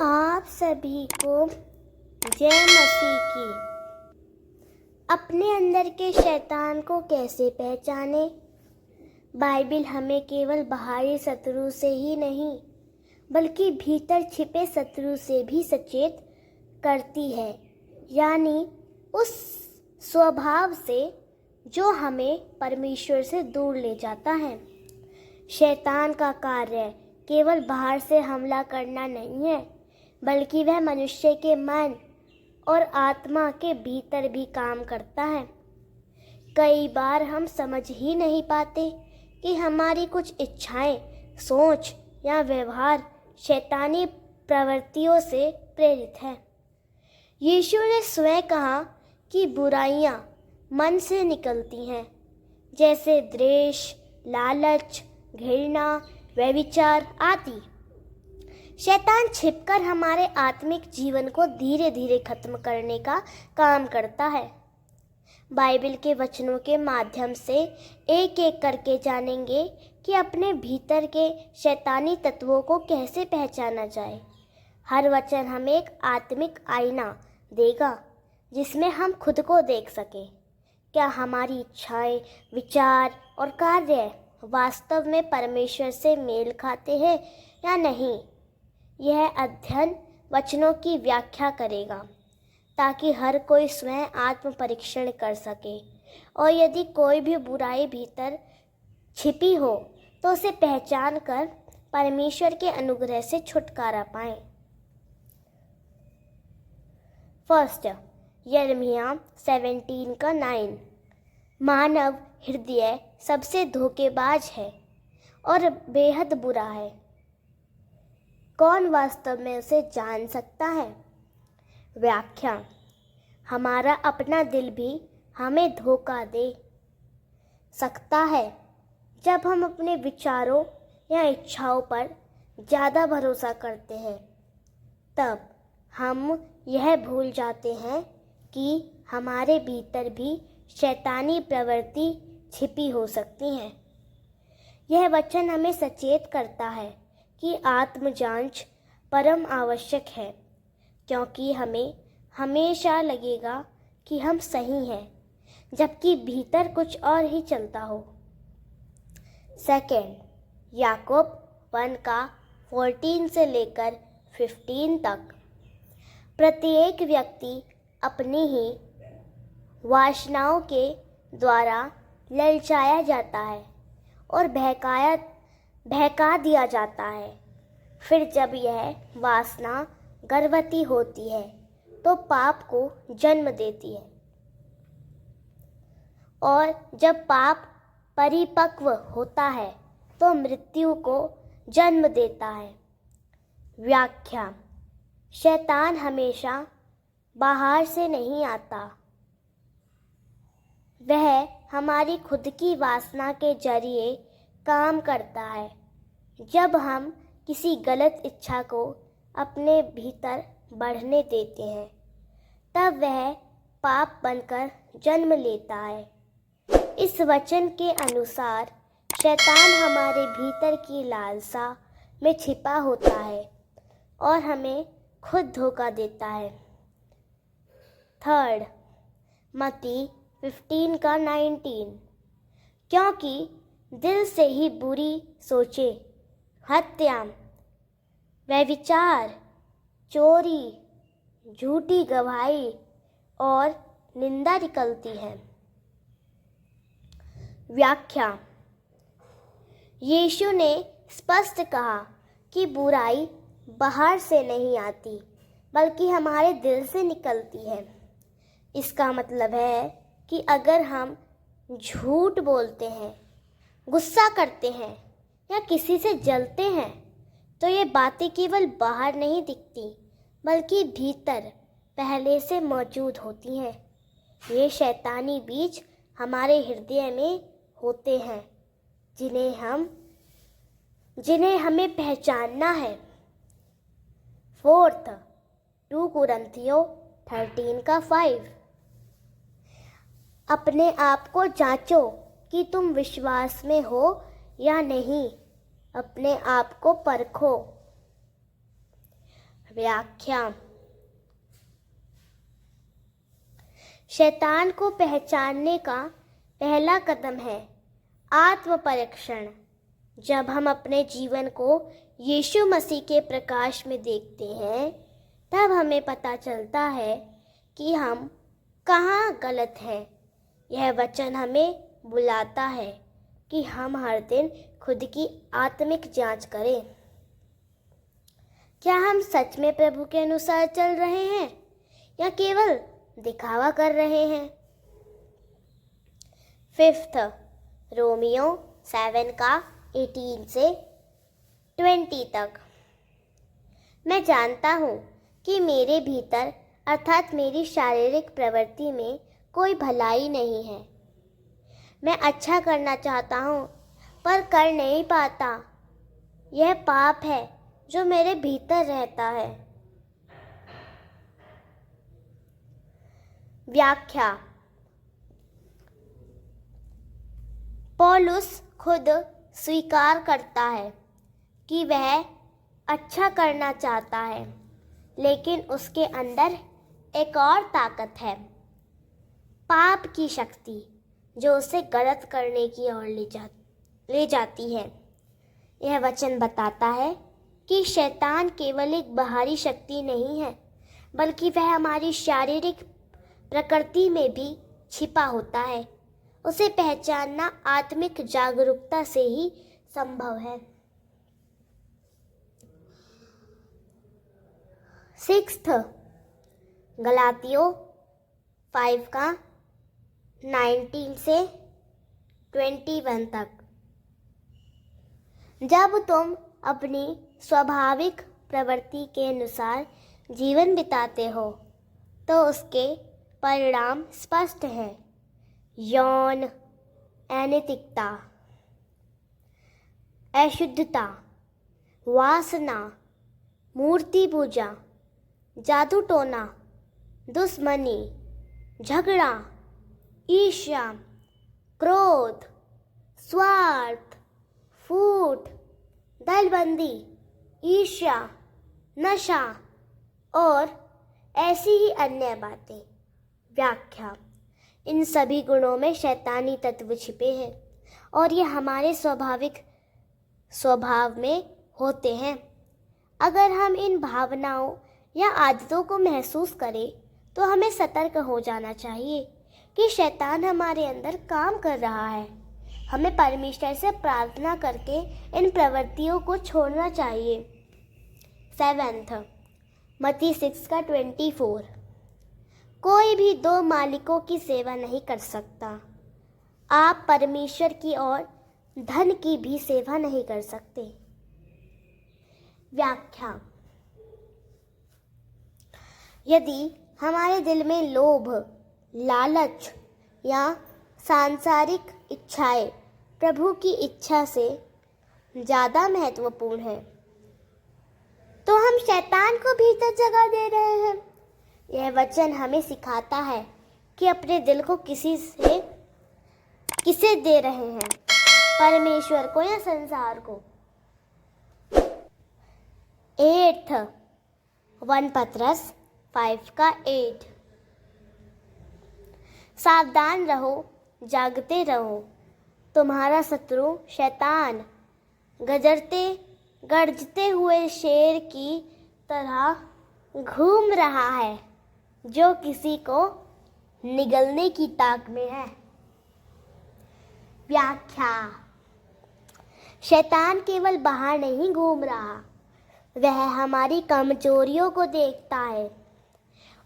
आप सभी को जय मसीह की। अपने अंदर के शैतान को कैसे पहचाने? बाइबल हमें केवल बाहरी शत्रु से ही नहीं बल्कि भीतर छिपे शत्रु से भी सचेत करती है, यानी उस स्वभाव से जो हमें परमेश्वर से दूर ले जाता है। शैतान का कार्य केवल बाहर से हमला करना नहीं है, बल्कि वह मनुष्य के मन और आत्मा के भीतर भी काम करता है। कई बार हम समझ ही नहीं पाते कि हमारी कुछ इच्छाएं, सोच या व्यवहार शैतानी प्रवृत्तियों से प्रेरित है। यीशु ने स्वयं कहा कि बुराइयां मन से निकलती हैं, जैसे द्वेष, लालच, घृणा, व्यभिचार आदि। शैतान छिपकर हमारे आत्मिक जीवन को धीरे धीरे खत्म करने का काम करता है। बाइबल के वचनों के माध्यम से एक एक करके जानेंगे कि अपने भीतर के शैतानी तत्वों को कैसे पहचाना जाए। हर वचन हमें एक आत्मिक आईना देगा जिसमें हम खुद को देख सकें। क्या हमारी इच्छाएं, विचार और कार्य वास्तव में परमेश्वर से मेल खाते हैं या नहीं? यह अध्ययन वचनों की व्याख्या करेगा ताकि हर कोई स्वयं आत्म परीक्षण कर सके और यदि कोई भी बुराई भीतर छिपी हो तो उसे पहचान कर परमेश्वर के अनुग्रह से छुटकारा पाएं। फर्स्ट, यिर्मयाह 17:9। मानव हृदय सबसे धोखेबाज है और बेहद बुरा है। कौन वास्तव में उसे जान सकता है? व्याख्या: हमारा अपना दिल भी हमें धोखा दे सकता है जब हम अपने विचारों या इच्छाओं पर ज़्यादा भरोसा करते हैं। तब हम यह भूल जाते हैं कि हमारे भीतर भी शैतानी प्रवृत्ति छिपी हो सकती है। यह वचन हमें सचेत करता है कि आत्म जांच परम आवश्यक है, क्योंकि हमें हमेशा लगेगा कि हम सही हैं जबकि भीतर कुछ और ही चलता हो। सेकेंड, याकूब 1:14 से लेकर 15 तक। प्रत्येक व्यक्ति अपनी ही वासनाओं के द्वारा ललचाया जाता है और बहका दिया जाता है। फिर जब यह वासना गर्भवती होती है तो पाप को जन्म देती है, और जब पाप परिपक्व होता है तो मृत्यु को जन्म देता है। व्याख्या: शैतान हमेशा बाहर से नहीं आता, वह हमारी खुद की वासना के जरिए काम करता है। जब हम किसी गलत इच्छा को अपने भीतर बढ़ने देते हैं तब वह पाप बनकर जन्म लेता है। इस वचन के अनुसार शैतान हमारे भीतर की लालसा में छिपा होता है और हमें खुद धोखा देता है। थर्ड, मत्ती 15:19। क्योंकि दिल से ही बुरी सोचें, हत्या, व्यभिचार, चोरी, झूठी गवाही और निंदा निकलती है। व्याख्या: यीशु ने स्पष्ट कहा कि बुराई बाहर से नहीं आती बल्कि हमारे दिल से निकलती है। इसका मतलब है कि अगर हम झूठ बोलते हैं, गुस्सा करते हैं या किसी से जलते हैं तो ये बातें केवल बाहर नहीं दिखती बल्कि भीतर पहले से मौजूद होती हैं। ये शैतानी बीज हमारे हृदय में होते हैं जिन्हें हमें पहचानना है। फोर्थ, 2 कुरिन्थियों 13:5। अपने आप को जांचो कि तुम विश्वास में हो या नहीं। अपने आप को परखो। व्याख्या। शैतान को पहचानने का पहला कदम है आत्म परीक्षण। जब हम अपने जीवन को यीशु मसीह के प्रकाश में देखते हैं, तब हमें पता चलता है कि हम कहाँ गलत हैं। यह वचन हमें बुलाता है कि हम हर दिन खुद की आत्मिक जांच करें। क्या हम सच में प्रभु के अनुसार चल रहे हैं या केवल दिखावा कर रहे हैं? 5 रोमियो 7 का 18 से 20 तक। मैं जानता हूँ कि मेरे भीतर अर्थात मेरी शारीरिक प्रवृत्ति में कोई भलाई नहीं है। मैं अच्छा करना चाहता हूँ पर कर नहीं पाता। यह पाप है जो मेरे भीतर रहता है। व्याख्या। पौलुस खुद स्वीकार करता है कि वह अच्छा करना चाहता है, लेकिन उसके अंदर एक और ताकत है, पाप की शक्ति, जो उसे गलत करने की ओर ले जाती है। यह वचन बताता है कि शैतान केवल एक बाहरी शक्ति नहीं है, बल्कि वह हमारी शारीरिक प्रकृति में भी छिपा होता है। उसे पहचानना आत्मिक जागरूकता से ही संभव है। 6 गलातियों 5 का 19 से 21 तक। जब तुम अपनी स्वाभाविक प्रवृत्ति के अनुसार जीवन बिताते हो तो उसके परिणाम स्पष्ट हैं। यौन अनैतिकता, अशुद्धता, वासना, मूर्ति पूजा, जादू टोना, दुश्मनी, झगड़ा, ईर्ष्या, क्रोध, स्वार्थ, फूट, दलबंदी, ईर्ष्या, नशा और ऐसी ही अन्य बातें। व्याख्या। इन सभी गुणों में शैतानी तत्व छिपे हैं और ये हमारे स्वाभाविक स्वभाव में होते हैं। अगर हम इन भावनाओं या आदतों को महसूस करें तो हमें सतर्क हो जाना चाहिए कि शैतान हमारे अंदर काम कर रहा है। हमें परमेश्वर से प्रार्थना करके इन प्रवृत्तियों को छोड़ना चाहिए। 7 मत्ती 6 का 24। कोई भी 2 मालिकों की सेवा नहीं कर सकता। आप परमेश्वर की और धन की भी सेवा नहीं कर सकते। व्याख्या। यदि हमारे दिल में लोभ, लालच या सांसारिक इच्छाएं प्रभु की इच्छा से ज़्यादा महत्वपूर्ण है, तो हम शैतान को भीतर जगह दे रहे हैं। यह वचन हमें सिखाता है कि अपने दिल को किसे दे रहे हैं, परमेश्वर को या संसार को। 8 1 पतरस 5 का 8। सावधान रहो, जागते रहो, तुम्हारा शत्रु शैतान गरजते हुए शेर की तरह घूम रहा है, जो किसी को निगलने की ताक में है। व्याख्या। शैतान केवल बाहर नहीं घूम रहा, वह हमारी कमजोरियों को देखता है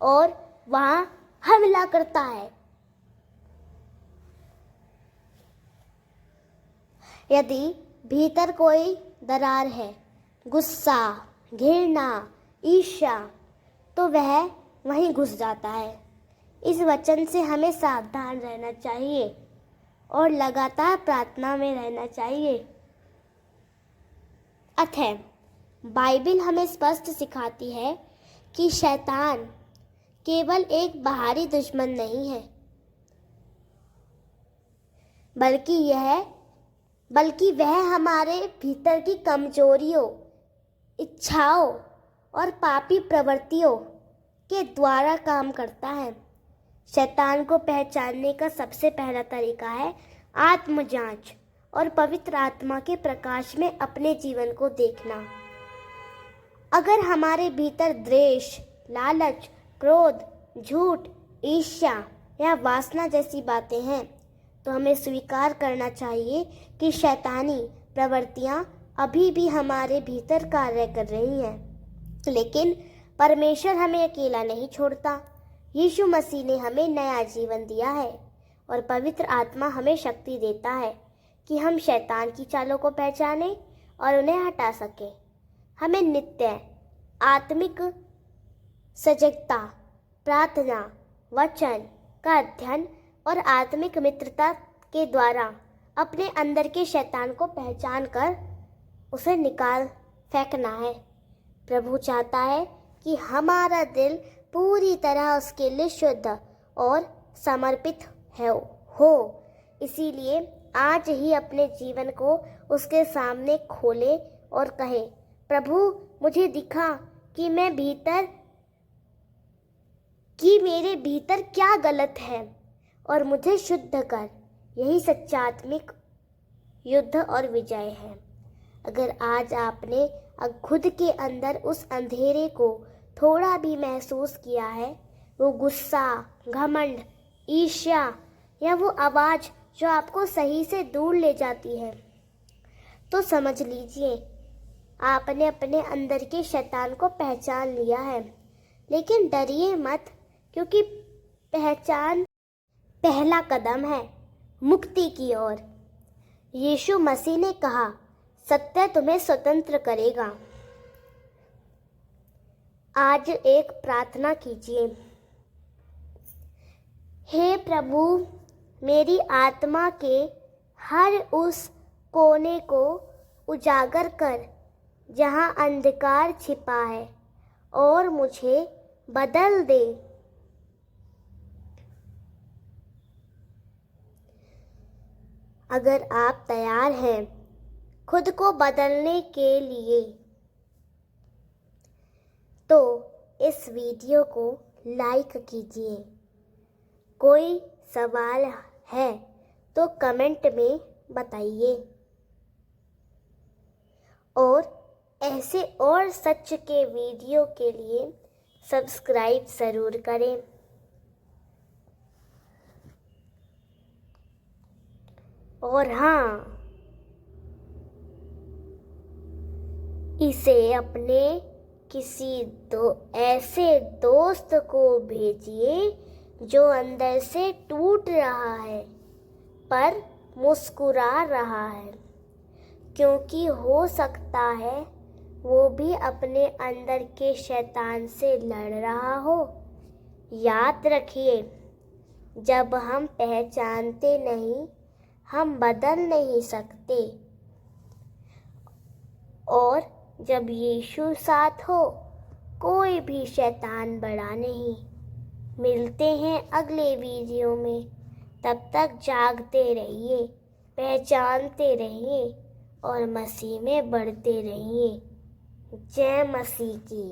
और वहां हमला करता है। यदि भीतर कोई दरार है, गुस्सा, घृणा, ईर्ष्या, तो वह वहीं घुस जाता है। इस वचन से हमें सावधान रहना चाहिए और लगातार प्रार्थना में रहना चाहिए। अतः बाइबल हमें स्पष्ट सिखाती है कि शैतान केवल एक बाहरी दुश्मन नहीं है, बल्कि वह हमारे भीतर की कमजोरियों, इच्छाओं और पापी प्रवृत्तियों के द्वारा काम करता है। शैतान को पहचानने का सबसे पहला तरीका है आत्म जांच और पवित्र आत्मा के प्रकाश में अपने जीवन को देखना। अगर हमारे भीतर द्वेष, लालच, क्रोध, झूठ, ईर्ष्या या वासना जैसी बातें हैं, तो हमें स्वीकार करना चाहिए कि शैतानी प्रवृत्तियां अभी भी हमारे भीतर कार्य कर रही हैं। लेकिन परमेश्वर हमें अकेला नहीं छोड़ता। यीशु मसीह ने हमें नया जीवन दिया है और पवित्र आत्मा हमें शक्ति देता है कि हम शैतान की चालों को पहचानें और उन्हें हटा सकें। हमें नित्य आत्मिक सजगता, प्रार्थना, वचन का अध्ययन और आत्मिक मित्रता के द्वारा अपने अंदर के शैतान को पहचान कर उसे निकाल फेंकना है। प्रभु चाहता है कि हमारा दिल पूरी तरह उसके लिए शुद्ध और समर्पित हो। इसीलिए आज ही अपने जीवन को उसके सामने खोले और कहे, प्रभु मुझे दिखा कि मेरे भीतर क्या गलत है और मुझे शुद्ध कर। यही सच्चा आत्मिक युद्ध और विजय है। अगर आज आपने खुद के अंदर उस अंधेरे को थोड़ा भी महसूस किया है, वो गुस्सा, घमंड, ईर्ष्या या वो आवाज़ जो आपको सही से दूर ले जाती है, तो समझ लीजिए आपने अपने अंदर के शैतान को पहचान लिया है। लेकिन डरिए मत, क्योंकि पहचान पहला कदम है मुक्ति की ओर। यीशु मसीह ने कहा, सत्य तुम्हें स्वतंत्र करेगा। आज एक प्रार्थना कीजिए। हे प्रभु, मेरी आत्मा के हर उस कोने को उजागर कर जहां अंधकार छिपा है और मुझे बदल दे। अगर आप तैयार हैं खुद को बदलने के लिए, तो इस वीडियो को लाइक कीजिए। कोई सवाल है तो कमेंट में बताइए और ऐसे और सच के वीडियो के लिए सब्सक्राइब ज़रूर करें। और हाँ, इसे अपने किसी ऐसे दोस्त को भेजिए जो अंदर से टूट रहा है पर मुस्कुरा रहा है, क्योंकि हो सकता है वो भी अपने अंदर के शैतान से लड़ रहा हो। याद रखिए, जब हम पहचानते नहीं, हम बदल नहीं सकते, और जब यीशु साथ हो, कोई भी शैतान बड़ा नहीं। मिलते हैं अगले वीडियो में। तब तक जागते रहिए, पहचानते रहिए और मसीह में बढ़ते रहिए। जय मसीह की।